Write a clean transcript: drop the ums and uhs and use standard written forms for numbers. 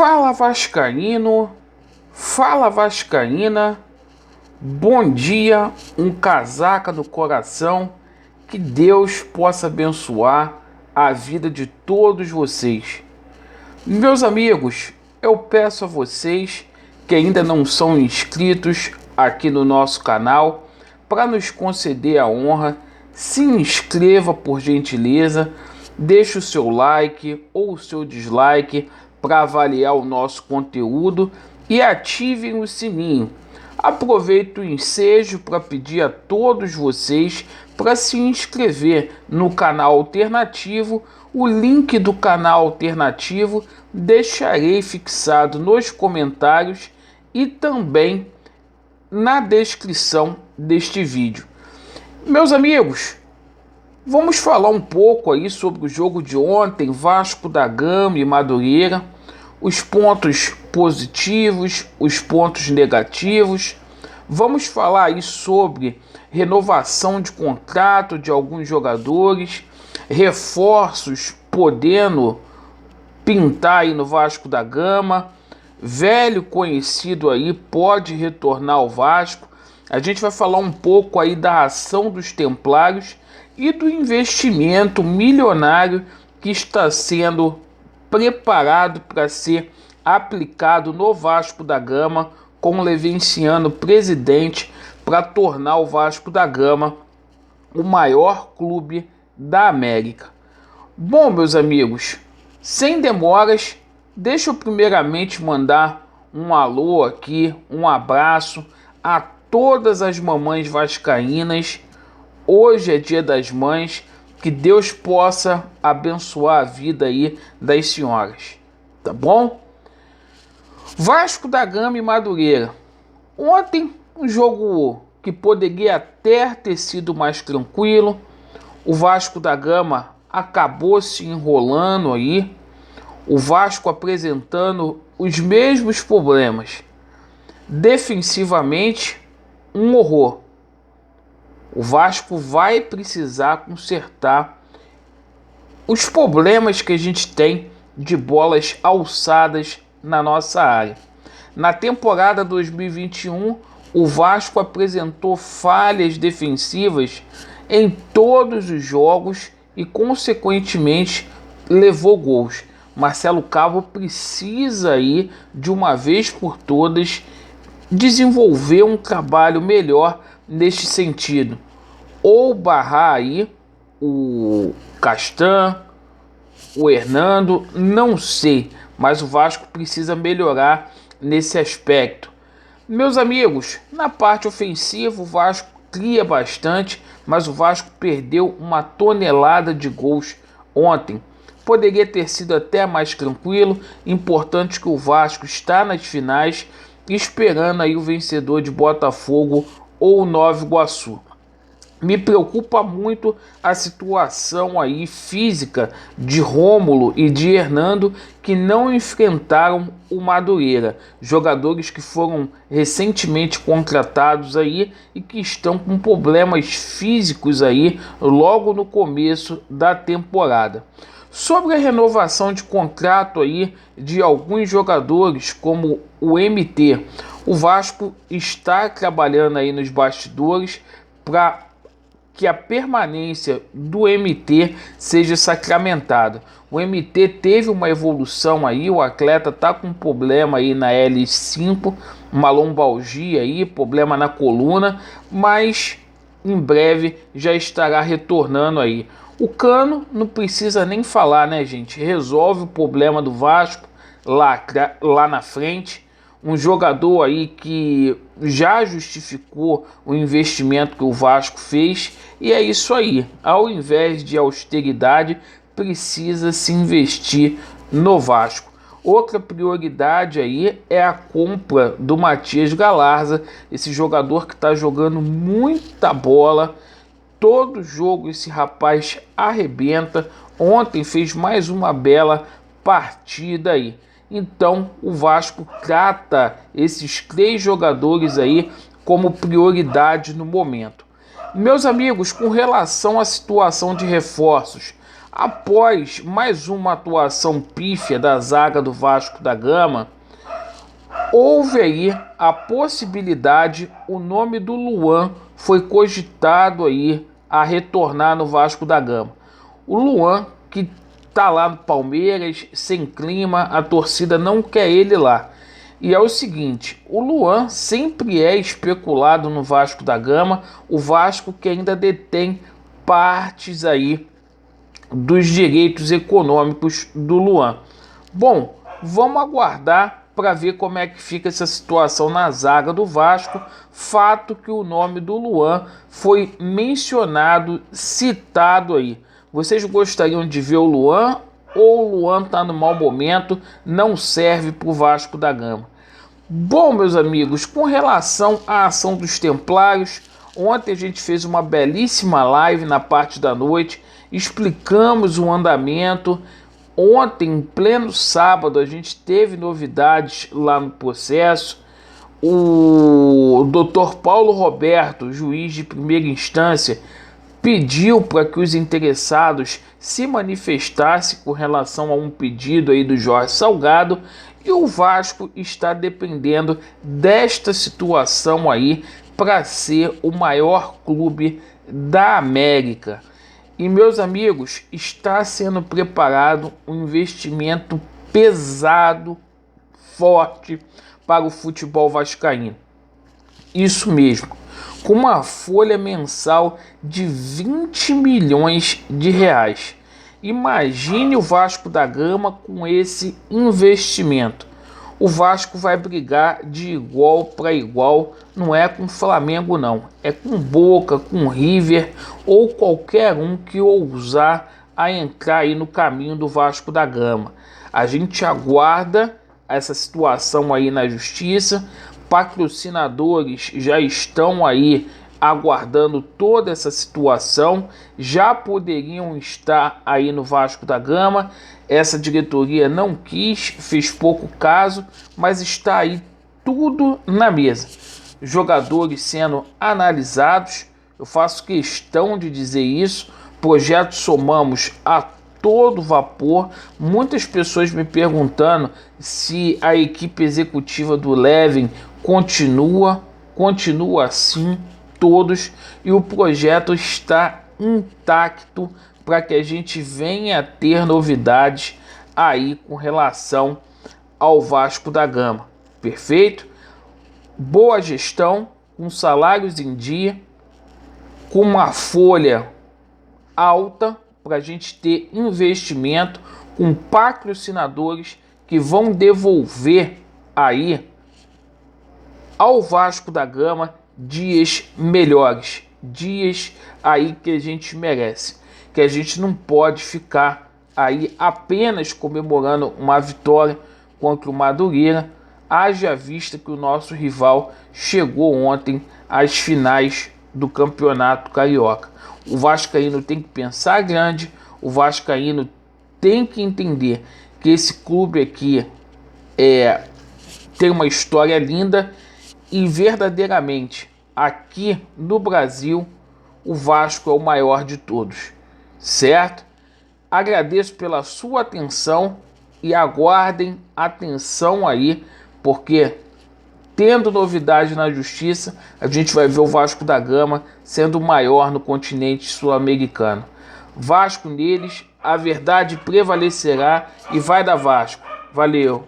Fala Vascaíno, fala Vascaína, bom dia, um casaca no coração, que Deus possa abençoar a vida de todos vocês. Meus amigos, eu peço a vocês que ainda não são inscritos aqui no nosso canal, para nos conceder a honra, se inscreva por gentileza, deixe o seu like ou o seu dislike para avaliar o nosso conteúdo e ativem o sininho. Aproveito o ensejo para pedir a todos vocês para se inscrever no canal alternativo. O link do canal alternativo deixarei fixado nos comentários e também na descrição deste vídeo. Meus amigos, vamos falar um pouco aí sobre o jogo de ontem, Vasco da Gama e Madureira, os pontos positivos, os pontos negativos. Vamos falar aí sobre renovação de contrato de alguns jogadores, reforços podendo pintar aí no Vasco da Gama, velho conhecido aí pode retornar ao Vasco. A gente vai falar um pouco aí da ação dos Templários e do investimento milionário que está sendo preparado para ser aplicado no Vasco da Gama, com o Levinciano presidente, para tornar o Vasco da Gama o maior clube da América. Bom, meus amigos, sem demoras, deixa eu primeiramente mandar um alô aqui, um abraço a todas as mamães vascaínas. Hoje é Dia das Mães, que Deus possa abençoar a vida aí das senhoras, tá bom? Vasco da Gama e Madureira. Ontem, um jogo que poderia até ter sido mais tranquilo. O Vasco da Gama acabou se enrolando aí. O Vasco apresentando os mesmos problemas. Defensivamente, um horror. O Vasco vai precisar consertar os problemas que a gente tem de bolas alçadas na nossa área. Na temporada 2021, o Vasco apresentou falhas defensivas em todos os jogos e, consequentemente, levou gols. Marcelo Cabo precisa aí, de uma vez por todas, desenvolver um trabalho melhor neste sentido, ou barrar aí o Castan, o Hernando, não sei, mas o Vasco precisa melhorar nesse aspecto. Meus amigos, na parte ofensiva o Vasco cria bastante, mas o Vasco perdeu uma tonelada de gols ontem. Poderia ter sido até mais tranquilo. Importante que o Vasco está nas finais, esperando aí o vencedor de Botafogo ou Nova Iguaçu. Me preocupa muito a situação aí física de Rômulo e de Hernando, que não enfrentaram o Madureira. Jogadores que foram recentemente contratados aí e que estão com problemas físicos aí logo no começo da temporada. Sobre a renovação de contrato aí de alguns jogadores, como o MT, o Vasco está trabalhando aí nos bastidores para que a permanência do MT seja sacramentada. O MT teve uma evolução aí, o atleta está com um problema aí na L5, uma lombalgia aí, problema na coluna, mas em breve já estará retornando aí. O Cano não precisa nem falar, né, gente? Resolve o problema do Vasco lá na frente. Um jogador aí que já justificou o investimento que o Vasco fez. E é isso aí. Ao invés de austeridade, precisa se investir no Vasco. Outra prioridade aí é a compra do Matias Galarza. Esse jogador que está jogando muita bola. Todo jogo esse rapaz arrebenta. Ontem fez mais uma bela partida aí. Então o Vasco trata esses 3 jogadores aí como prioridade no momento. Meus amigos, com relação à situação de reforços, Após mais uma atuação pífia da zaga do Vasco da Gama, houve aí a possibilidade, o nome do Luan foi cogitado aí a retornar no Vasco da Gama. O Luan, que tá lá no Palmeiras, sem clima, a torcida não quer ele lá. E é o seguinte, o Luan sempre é especulado no Vasco da Gama, o Vasco que ainda detém partes aí dos direitos econômicos do Luan. Bom, vamos aguardar para ver como é que fica essa situação na zaga do Vasco. Fato que o nome do Luan foi mencionado, citado aí. Vocês gostariam de ver o Luan ou o Luan está no mau momento, não serve para o Vasco da Gama? Bom, meus amigos, com relação à ação dos Templários, ontem a gente fez uma belíssima live na parte da noite, explicamos o andamento. Ontem, em pleno sábado, a gente teve novidades lá no processo. O Dr. Paulo Roberto, juiz de primeira instância, pediu para que os interessados se manifestassem com relação a um pedido aí do Jorge Salgado, e o Vasco está dependendo desta situação aí para ser o maior clube da América. E, meus amigos, está sendo preparado um investimento pesado, forte para o futebol vascaíno. Isso mesmo, com uma folha mensal de 20 milhões de reais. Imagine o Vasco da Gama com esse investimento. O Vasco vai brigar de igual para igual, não é com o Flamengo não, é com Boca, com River ou qualquer um que ousar a entrar aí no caminho do Vasco da Gama. A gente aguarda essa situação aí na justiça, patrocinadores já estão aí aguardando toda essa situação, já poderiam estar aí no Vasco da Gama. Essa diretoria não quis, fez pouco caso, mas está aí tudo na mesa. Jogadores sendo analisados, eu faço questão de dizer isso. Projeto Somamos a todo vapor. Muitas pessoas me perguntando se a equipe executiva do Levin continua assim, todos, e o projeto está intacto para que a gente venha a ter novidades aí com relação ao Vasco da Gama. Perfeito? Boa gestão, com salários em dia, com uma folha alta para a gente ter investimento, com patrocinadores que vão devolver aí ao Vasco da Gama dias melhores, dias aí que a gente merece, que a gente não pode ficar aí apenas comemorando uma vitória contra o Madureira, haja vista que o nosso rival chegou ontem às finais do Campeonato Carioca. O vascaíno tem que pensar grande, o vascaíno tem que entender que esse clube aqui tem uma história linda e verdadeiramente aqui no Brasil o Vasco é o maior de todos, certo? Agradeço pela sua atenção e aguardem atenção aí, porque tendo novidade na justiça, a gente vai ver o Vasco da Gama sendo o maior no continente sul-americano. Vasco neles, a verdade prevalecerá e vai dar Vasco. Valeu!